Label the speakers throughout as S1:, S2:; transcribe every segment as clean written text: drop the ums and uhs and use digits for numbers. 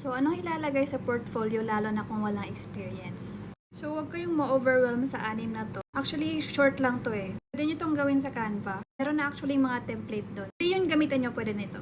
S1: So, anong ilalagay sa portfolio lalo na kung walang experience? So, huwag kayong ma-overwhelm sa anim na to. Actually, short lang to eh. Pwede nyo tong gawin sa Canva. Meron na actually mga template doon. Pwede yun gamitan nyo, pwede nito.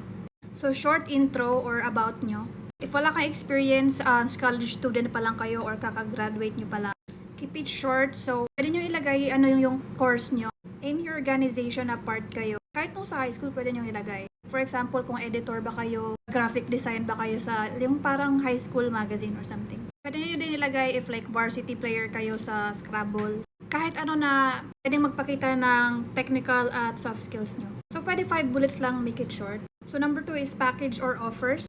S1: So, short intro or about nyo. If wala kang experience, college student pa lang kayo or kakagraduate nyo pa lang, keep it short. So, pwede nyo ilagay ano yung course nyo. Any organization na part kayo. Kahit nung sa high school, pwede nyo ilagay. For example, kung editor ba kayo, graphic design ba kayo sa yung parang high school magazine or something. Pwede nyo din ilagay if like varsity player kayo sa Scrabble. Kahit ano na pwedeng magpakita ng technical at soft skills nyo. So, pwede 5 bullets lang, make it short. So, number 2 is package or offers.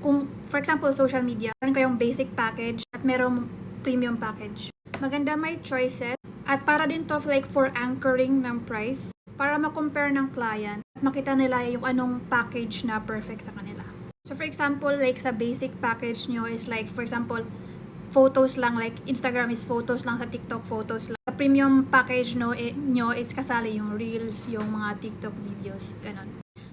S1: Kung, for example, social media, meron kayong basic package at merong premium package. Maganda may choices. At para din to like for anchoring ng price, para ma-compare ng client at makita nila yung anong package na perfect sa kanila. So for example, like sa basic package nyo is like, for example, photos lang, like Instagram is photos lang, sa TikTok photos lang. Sa premium package nyo is kasali yung reels, yung mga TikTok videos, ganun.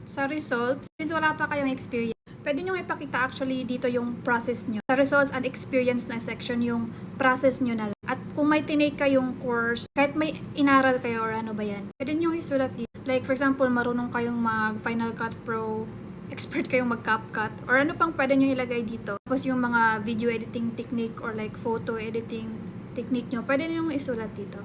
S1: Sa results, since wala pa kayong experience, pwede nyo ipakita actually dito yung process nyo. Sa results and experience na section, yung process nyo na lang. At kung may tinake kayong course, kahit may inaral kayo or ano ba yan, pwede nyo isulat dito. Like for example, marunong kayong mag Final Cut Pro, expert kayong mag CapCut, or ano pang pwede nyo ilagay dito. Tapos yung mga video editing technique or like photo editing technique nyo, pwede nyo isulat dito.